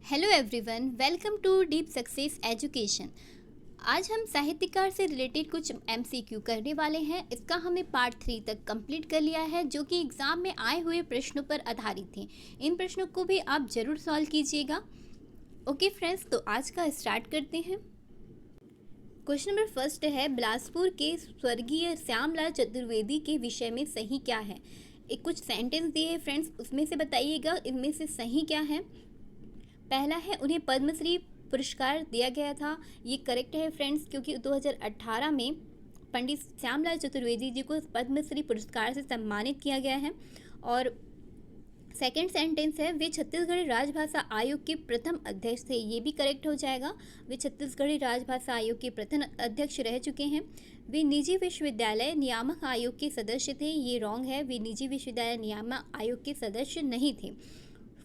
Hello everyone, welcome to Deep Success Education. आज हम साहित्यकार से रिलेटेड कुछ एमसीक्यू करने वाले हैं। इसका हमने पार्ट 3 तक कंप्लीट कर लिया है, जो कि एग्ज़ाम में आए हुए प्रश्नों पर आधारित थे। इन प्रश्नों को भी आप ज़रूर सॉल्व कीजिएगा। ओके फ्रेंड्स, तो आज का स्टार्ट करते हैं। क्वेश्चन नंबर फर्स्ट है, बिलासपुर के स्वर्गीय श्यामलाल चतुर्वेदी के विषय में सही क्या है। एक कुछ सेंटेंस दिए हैं फ्रेंड्स, उसमें से बताइएगा इनमें से सही क्या है। पहला है, उन्हें पद्मश्री पुरस्कार दिया गया था। ये करेक्ट है फ्रेंड्स, क्योंकि 2018 में पंडित श्यामलाल चतुर्वेदी जी को पद्मश्री पुरस्कार से सम्मानित किया गया है। और सेकंड सेंटेंस है, वे छत्तीसगढ़ी राजभाषा आयोग के प्रथम अध्यक्ष थे। ये भी करेक्ट हो जाएगा, वे छत्तीसगढ़ी राजभाषा आयोग के प्रथम अध्यक्ष रह चुके हैं। वे निजी विश्वविद्यालय नियामक आयोग के सदस्य थे। ये रॉन्ग है, वे निजी विश्वविद्यालय नियामक आयोग के सदस्य नहीं थे।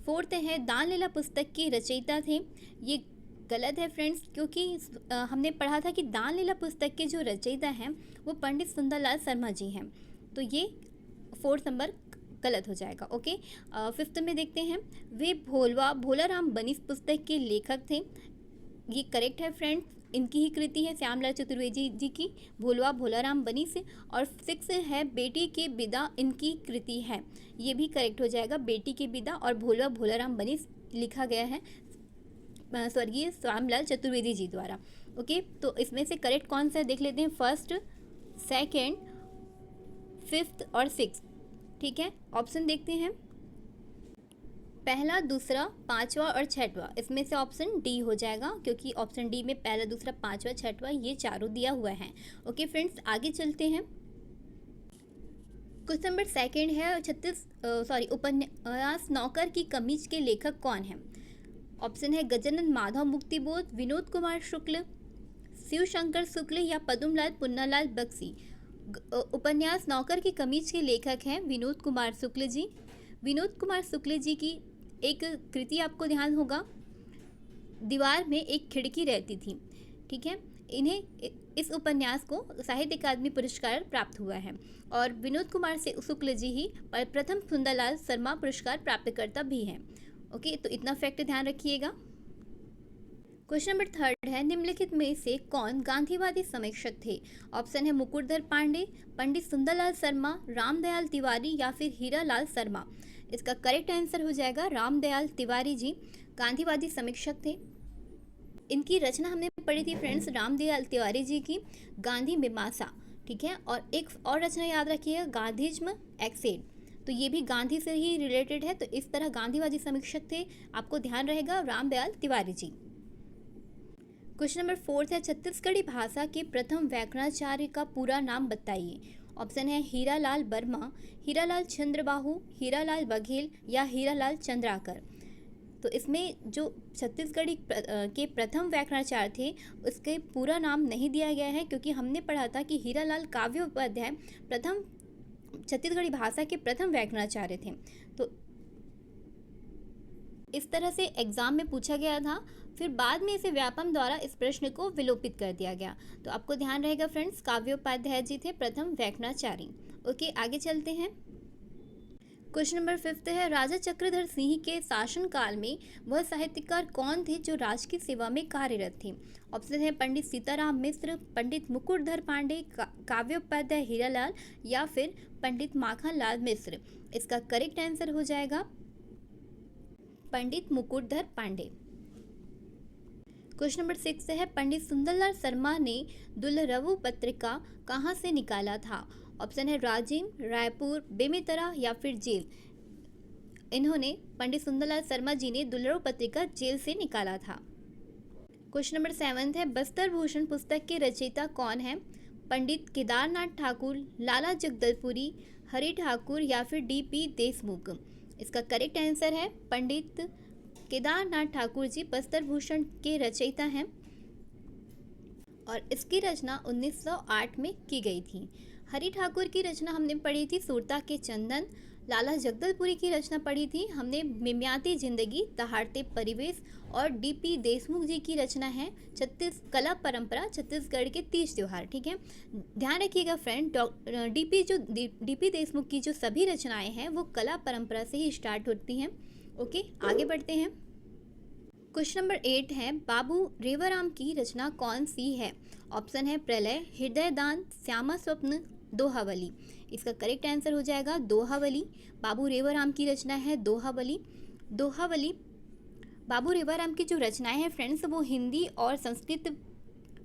फोर्थ है, दान लीला पुस्तक के रचयिता थे। ये गलत है फ्रेंड्स, क्योंकि हमने पढ़ा था कि दान लीला पुस्तक के जो रचयिता हैं वो पंडित सुंदरलाल शर्मा जी हैं। तो ये फोर्थ नंबर गलत हो जाएगा। ओके, फिफ्थ में देखते हैं, वे भोलाराम बनीस पुस्तक के लेखक थे। ये करेक्ट है फ्रेंड्स, इनकी ही कृति है श्यामलाल चतुर्वेदी जी की भोलाराम बनी से। और सिक्स है, बेटी के बिदा इनकी कृति है। ये भी करेक्ट हो जाएगा, बेटी के बिदा और भोलाराम बनी लिखा गया है स्वर्गीय श्यामलाल चतुर्वेदी जी द्वारा। ओके, तो इसमें से करेक्ट कौन सा है देख लेते हैं। फर्स्ट, सेकेंड, फिफ्थ और सिक्स। ठीक है, ऑप्शन देखते हैं। पहला, दूसरा, पांचवा और छठवा। इसमें से ऑप्शन डी हो जाएगा, क्योंकि ऑप्शन डी में पहला, दूसरा, पांचवा, छठवा ये चारों दिया हुआ है। ओके फ्रेंड्स, आगे चलते हैं। क्वेश्चन नंबर सेकंड है, उपन्यास नौकर की कमीज के लेखक कौन है। ऑप्शन है गजानन माधव मुक्तिबोध, विनोद कुमार शुक्ल, शिव शंकर शुक्ल या पद्मलाल पुन्नालाल बख्शी। उपन्यास नौकर की कमीज के लेखक हैं विनोद कुमार शुक्ल जी। विनोद कुमार शुक्ल जी की एक कृति आपको ध्यान होगा, दीवार में एक खिड़की रहती थी। ठीक है, इन्हें इस उपन्यास को साहित्य अकादमी पुरस्कार प्राप्त हुआ है। और विनोद कुमार से शुक्ल जी ही प्रथम सुंदरलाल शर्मा पुरस्कार प्राप्तकर्ता भी हैं। ओके, तो इतना फैक्ट ध्यान रखिएगा। क्वेश्चन नंबर थर्ड है, निम्नलिखित में से कौन गांधीवादी समीक्षक थे। ऑप्शन है मुकुटधर पांडे, पंडित सुंदरलाल शर्मा, रामदयाल तिवारी या फिर हीरालाल शर्मा। इसका करेक्ट आंसर हो जाएगा रामदयाल तिवारी जी गांधीवादी समीक्षक थे। इनकी रचना हमने पढ़ी थी फ्रेंड्स, रामदयाल तिवारी जी की गांधी मीमांसा। ठीक है, और एक और रचना याद रखिएगा, गांधीज्म एक्सेड। तो ये भी गांधी से ही रिलेटेड है। तो इस तरह गांधीवादी समीक्षक थे, आपको ध्यान रहेगा, Ramdayal Tiwari ji. Question number fourth है, छत्तीसगढ़ी भाषा के प्रथम व्याकरणाचार्य का पूरा नाम बताइए। ऑप्शन है हीरालाल वर्मा, हीरालाल चंद्रबाहु, हीरालाल बघेल या हीरालाल चंद्राकर। तो इसमें जो छत्तीसगढ़ी के प्रथम व्याकरणाचार्य थे उसके पूरा नाम नहीं दिया गया है, क्योंकि हमने पढ़ा था कि हीरालाल काव्योपाध्याय प्रथम छत्तीसगढ़ी भाषा के प्रथम व्याकरणाचार्य थे। तो इस तरह से एग्जाम में पूछा गया था, फिर बाद में इसे व्यापम द्वारा इस प्रश्न को विलोपित कर दिया गया। तो आपको ध्यान रहेगा फ्रेंड्स, काव्योपाध्याय जी थे प्रथम व्याकरणाचार्य। ओके, आगे चलते हैं। क्वेश्चन नंबर फिफ्थ है, राजा चक्रधर सिंह के शासनकाल में वह साहित्यकार कौन थे जो राज की सेवा में कार्यरत थे। ऑप्शन है पंडित सीताराम मिश्र, पंडित मुकुटधर पांडे, काव्योपाध्याय हीरालाल या फिर पंडित माखनलाल मिश्र। इसका करेक्ट आंसर हो जाएगा पंडित मुकुटधर पांडे। क्वेश्चन नंबर 6 है, पंडित सुंदरलाल शर्मा ने दुलरवु पत्रिका कहाँ से निकाला था। ऑप्शन है राजिम, रायपुर, बेमेतरा या फिर जेल। इन्होंने पंडित सुंदरलाल शर्मा जी ने दुलरवु पत्रिका जेल से निकाला था। क्वेश्चन नंबर 7 है, बस्तर भूषण पुस्तक के रचयिता कौन है। पंडित केदारनाथ ठाकुर, लाला जगदलपुरी, हरि ठाकुर या फिर DP देशमुख। इसका करेक्ट आंसर है पंडित केदारनाथ ठाकुर जी बस्तर भूषण के रचयिता हैं, और इसकी रचना 1908 में की गई थी। हरि ठाकुर की रचना हमने पढ़ी थी सुरता के चंदन। लाला जगदलपुरी की रचना पढ़ी थी हमने मिमियाती जिंदगी दहाड़ते परिवेश। और DP देशमुख जी की रचना है कला परंपरा छत्तीसगढ़ के तीज त्योहार। ठीक है, ध्यान रखिएगा फ्रेंड, DP देशमुख की जो सभी रचनाएं हैं वो कला परंपरा से ही स्टार्ट होती हैं। ओके, आगे बढ़ते हैं। क्वेश्चन नंबर 8 है, बाबू रेवाराम की रचना कौन सी है? ऑप्शन है प्रलय, हृदयदान, श्यामा स्वप्न, दोहावली। इसका करेक्ट आंसर हो जाएगा दोहावली। बाबू रेवाराम की रचना है दोहावली। दोहावली बाबू रेवाराम की जो रचनाएं हैं फ्रेंड्स, वो हिंदी और संस्कृत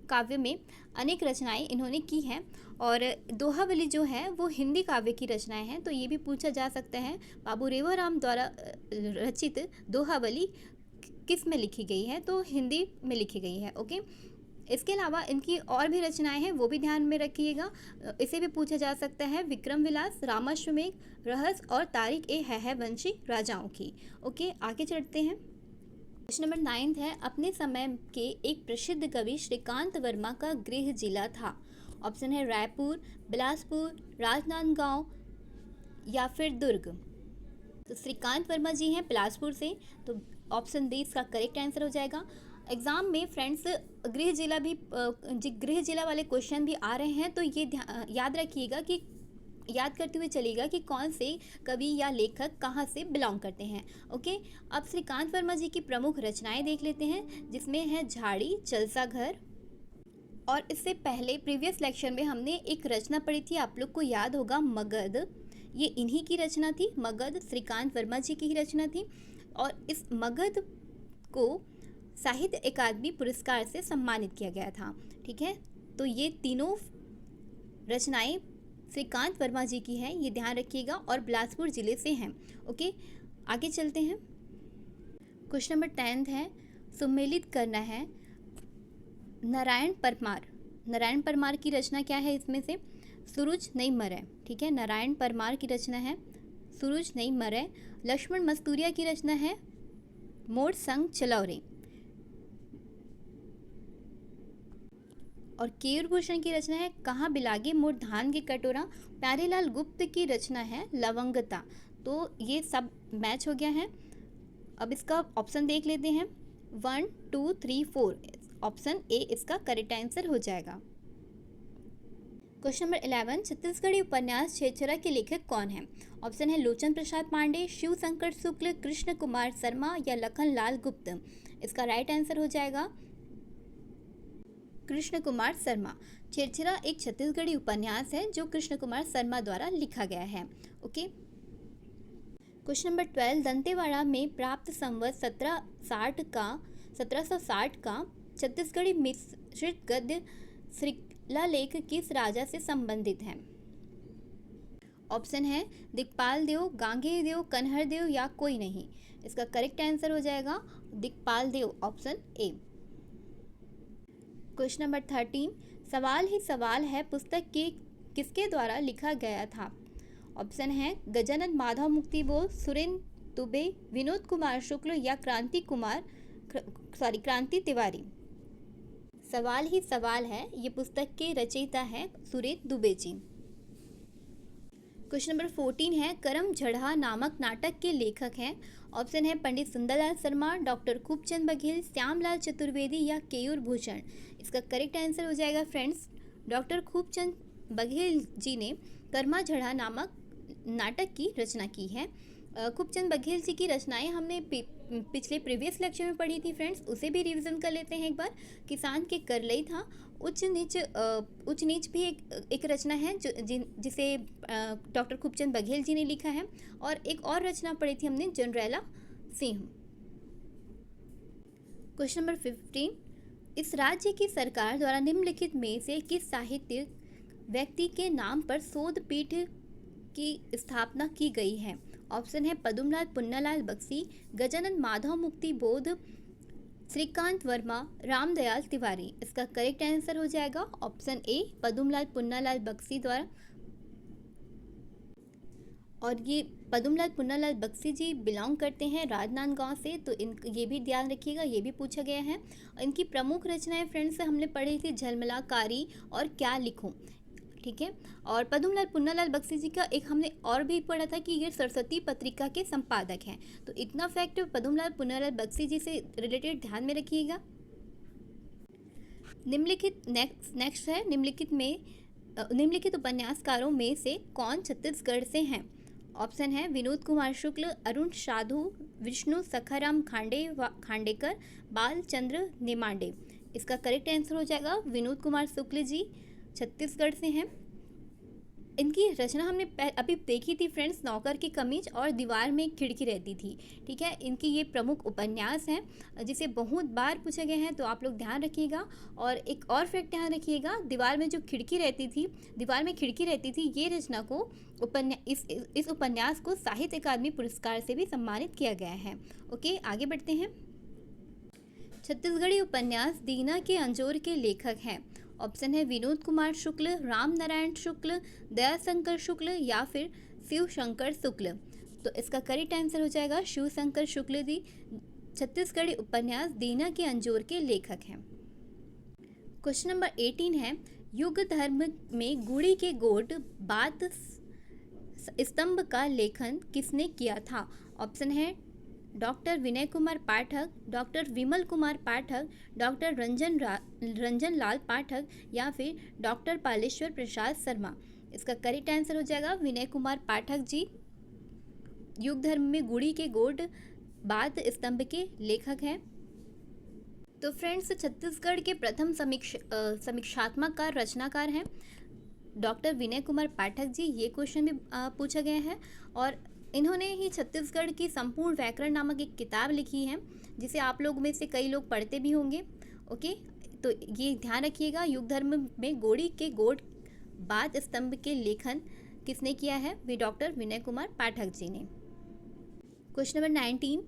काव्य में अनेक रचनाएं इन्होंने की हैं, और दोहावली जो है वो हिंदी काव्य की रचनाएं हैं। तो ये भी पूछा जा सकता है बाबू रेवाराम द्वारा रचित दोहावली किस में लिखी गई है? तो हिंदी में लिखी गई है। ओके, इसके अलावा इनकी और भी रचनाएं हैं, वो भी ध्यान में रखिएगा। इसे भी पूछा जा सकता है विक्रम विलास, रामाश्वमेघ, रहस्य और तारिक ए है वंशी राजाओं की। ओके, आगे चढ़ते हैं। क्वेश्चन नंबर 9 है, अपने समय के एक प्रसिद्ध कवि श्रीकांत वर्मा का गृह जिला था। ऑप्शन है रायपुर, बिलासपुर, राजनांदगांव या फिर दुर्ग। तो श्रीकांत वर्मा जी हैं बिलासपुर से, तो ऑप्शन डी इसका करेक्ट आंसर हो जाएगा। एग्जाम में फ्रेंड्स गृह जिला वाले क्वेश्चन भी आ रहे हैं, तो ये याद रखिएगा कि याद करते हुए चलिएगा कि कौन से कवि या लेखक कहाँ से बिलोंग करते हैं। ओके, अब श्रीकांत वर्मा जी की प्रमुख रचनाएं देख लेते हैं, जिसमें है झाड़ी, जलसा घर। और इससे पहले प्रीवियस लेक्चर में हमने एक रचना पढ़ी थी, आप लोग को याद होगा, मगध। ये इन्हीं की रचना थी, मगध श्रीकांत वर्मा जी की ही रचना थी। और इस मगध को साहित्य अकादमी पुरस्कार से सम्मानित किया गया था। ठीक है, तो ये तीनों रचनाएं श्रीकांत वर्मा जी की हैं, ये ध्यान रखिएगा, और बिलासपुर जिले से हैं। ओके, आगे चलते हैं। क्वेश्चन नंबर 10 है, सुमेलित करना है नारायण परमार। नारायण परमार की रचना क्या है? इसमें से सूरज नहीं मरे। ठीक है, नारायण परमार की रचना है सूरज नहीं मरे। लक्ष्मण मस्तूरिया की रचना है मोर संग चलौरे। और केयूर भूषण की रचना है कहाँ बिलागे मोर धान के कटोरा। प्यारेलाल गुप्त की रचना है लवंगता। तो ये सब मैच हो गया है। अब इसका ऑप्शन देख लेते हैं, 1 2 3 4। ऑप्शन ए इसका करेक्ट आंसर हो जाएगा। क्वेश्चन नंबर 11, छत्तीसगढ़ी उपन्यास छेरछेरा के लेखक कौन है? ऑप्शन है लोचन प्रसाद पांडे, शिव शंकर शुक्ल, कृष्ण कुमार शर्मा या लखन लाल गुप्त। इसका राइट आंसर हो जाएगा कृष्ण कुमार शर्मा। छेरछेरा एक छत्तीसगढ़ी उपन्यास है जो कृष्ण कुमार शर्मा द्वारा लिखा गया है। ओके, क्वेश्चन नंबर 12, दंतेवाड़ा में प्राप्त संवत 1760 का छत्तीसगढ़ी मिश्रित गद्य शिलालेख किस राजा से संबंधित है? ऑप्शन है दिक्पाल देव, गांगेय देव, कन्हर देव या कोई नहीं। इसका करेक्ट आंसर हो जाएगा दिक्पाल देव, ऑप्शन ए। क्वेश्चन नंबर 13, सवाल ही सवाल है पुस्तक के किसके द्वारा लिखा गया था? ऑप्शन है गजानन माधव मुक्तिबोध, सुरेंद्र दुबे, विनोद कुमार शुक्ल या क्रांति तिवारी। सवाल ही सवाल है, ये पुस्तक के रचयिता हैं सुरेंद्र दुबे जी। क्वेश्चन नंबर 14 है, करम झड़हा नामक नाटक के लेखक हैं। ऑप्शन है पंडित सुंदरलाल शर्मा, डॉक्टर खूबचंद बघेल, श्यामलाल चतुर्वेदी या केयूर भूषण। इसका करेक्ट आंसर हो जाएगा फ्रेंड्स डॉक्टर खूबचंद बघेल जी ने कर्मा झड़ा नामक नाटक की रचना की है। खूबचंद बघेल जी की रचनाएं हमने पिछले प्रीवियस लेक्चर में पढ़ी थी फ्रेंड्स, उसे भी रिवीजन कर लेते हैं एक बार। किसान के करलई था, उच्च नीच भी एक रचना है जिसे डॉक्टर खूबचंद बघेल जी ने लिखा है। और एक और रचना पढ़ी थी हमने जनरैला सिंह। क्वेश्चन नंबर 15, इस राज्य की सरकार द्वारा निम्नलिखित में से किस साहित्यिक व्यक्ति के नाम पर शोध पीठ की स्थापना की गई है? ऑप्शन है पद्मलाल पुन्नालाल बख्शी, गजानन माधव मुक्ति बोध, श्रीकांत वर्मा, रामदयाल तिवारी। इसका करेक्ट आंसर हो जाएगा ऑप्शन ए पद्मलाल पुन्नालाल बख्शी द्वारा। और ये पद्मलाल पुन्नालाल बख्शी जी बिलोंग करते हैं राजनांदगांव से, तो ये भी ध्यान रखिएगा, ये भी पूछा गया है। इनकी प्रमुख रचनाएं फ्रेंड्स हमने पढ़ी थी झलमला कारी और क्या लिखूं। ठीक है, और पद्मलाल पुन्नालाल बख्शी जी का एक हमने और भी पढ़ा था कि ये सरस्वती पत्रिका के संपादक हैं। तो इतना फैक्ट पद्मलाल पुन्नालाल बख्शी जी से रिलेटेड ध्यान में रखिएगा। निम्नलिखित नेक्स्ट है, निम्नलिखित उपन्यासकारों में से कौन छत्तीसगढ़ से हैं? ऑप्शन है विनोद कुमार शुक्ल, अरुण साधु, विष्णु सखाराम खांडेकर, बालचंद्र नेमांडे। इसका करेक्ट आंसर हो जाएगा विनोद कुमार शुक्ल जी, छत्तीसगढ़ से हैं। इनकी रचना हमने अभी देखी थी फ्रेंड्स, नौकर की कमीज और दीवार में एक खिड़की रहती थी। ठीक है, इनकी ये प्रमुख उपन्यास हैं जिसे बहुत बार पूछे गए हैं, तो आप लोग ध्यान रखिएगा। और एक और फैक्ट ध्यान रखिएगा, दीवार में जो खिड़की रहती थी, दीवार में खिड़की रहती थी, ये रचना को इस उपन्यास को साहित्य अकादमी पुरस्कार से भी सम्मानित किया गया है। ओके, आगे बढ़ते हैं। छत्तीसगढ़ी उपन्यास दीना के अंजोर के लेखक हैं। ऑप्शन है विनोद कुमार शुक्ल, राम नारायण शुक्ल, दयाशंकर शुक्ल या फिर शिव शंकर शुक्ल। तो इसका करेक्ट आंसर हो जाएगा शिव शंकर शुक्ल जी, छत्तीसगढ़ी उपन्यास दीना के अंजोर के लेखक हैं। क्वेश्चन नंबर 18 है, युग धर्म में गुड़ी के गोट बात स्तंभ का लेखन किसने किया था? ऑप्शन है doctor Vinay Kumar Pathak, doctor Vimal Kumar Pathak, doctor Ranjan लाल पाठक या फिर डॉक्टर पालेश्वर प्रसाद शर्मा। इसका करेक्ट आंसर हो जाएगा विनय कुमार पाठक जी, युग धर्म में गुड़ी के गोड बात स्तंभ के लेखक हैं। तो फ्रेंड्स, छत्तीसगढ़ के प्रथम समीक्षात्मक रचनाकार हैं डॉक्टर विनय कुमार पाठक जी। ये क्वेश्चन भी पूछा गया है और इन्होंने ही छत्तीसगढ़ की संपूर्ण व्याकरण नामक एक किताब लिखी है, जिसे आप लोग में से कई लोग पढ़ते भी होंगे। ओके, तो ये ध्यान रखिएगा, युग धर्म में गोड़ी के गोड बात स्तंभ के लेखन किसने किया है? वे डॉक्टर विनय कुमार पाठक जी ने। क्वेश्चन नंबर 19,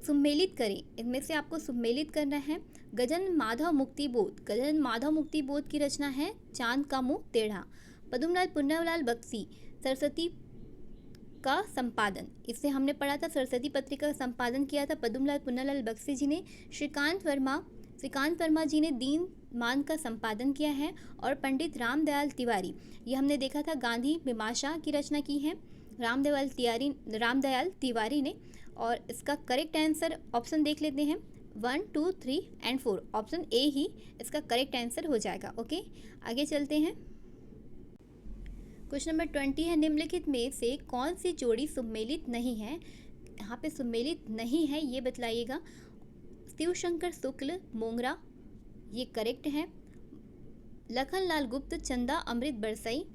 सुम्मेलित करें। इनमें से आपको सुम्मेलित करना है। गजन माधव मुक्तिबोध, गजन माधव मुक्तिबोध की रचना है चांद का मुंह टेढ़ा। पद्मलाल पुन्नालाल बख्शी, सरस्वती का संपादन, इससे हमने पढ़ा था, सरस्वती पत्रिका का संपादन किया था पद्मलाल पुन्नालाल बख्शी जी ने। श्रीकांत वर्मा जी ने दीन मान का संपादन किया है। और पंडित रामदयाल तिवारी, ये हमने देखा था, गांधी मीमांसा की रचना की है रामदयाल तिवारी ने। और इसका करेक्ट आंसर ऑप्शन देख लेते हैं, 1, 2, 3 एंड 4। ऑप्शन ए ही इसका करेक्ट आंसर हो जाएगा। ओके, आगे चलते हैं। क्वेश्चन नंबर 20 है, निम्नलिखित में से कौन सी जोड़ी सुम्मेलित नहीं है? यहाँ पे सुम्मेलित नहीं है ये बतलाइएगा। शिवशंकर शुक्ल मोंगरा, ये करेक्ट है। लखनलाल गुप्त चंदा अमृत बरसई,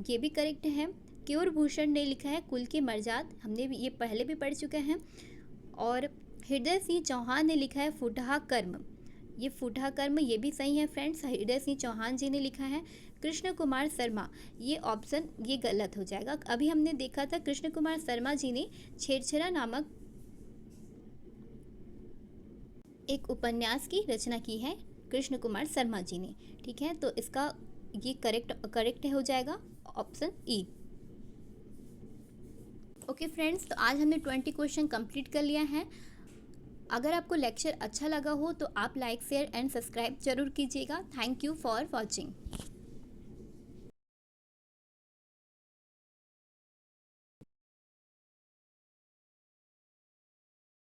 ये भी करेक्ट है। केयूर भूषण ने लिखा है कुल की मर्जाद, हमने भी ये पहले भी पढ़ चुके हैं। और हृदय सिंह चौहान ने लिखा है फुटहा कर्म, ये फुटहा कर्म ये भी सही है फ्रेंड्स, हृदय सिंह चौहान जी ने लिखा है। कृष्ण कुमार शर्मा, ये ऑप्शन ये गलत हो जाएगा। अभी हमने देखा था कृष्ण कुमार शर्मा जी ने छेरछेरा नामक एक उपन्यास की रचना की है, कृष्ण कुमार शर्मा जी ने। ठीक है, तो इसका ये करेक्ट हो जाएगा ऑप्शन ई। ओके फ्रेंड्स, तो आज हमने 20 क्वेश्चन कंप्लीट कर लिया है। अगर आपको लेक्चर अच्छा लगा हो तो आप लाइक शेयर एंड सब्सक्राइब जरूर कीजिएगा। Thank you for watching.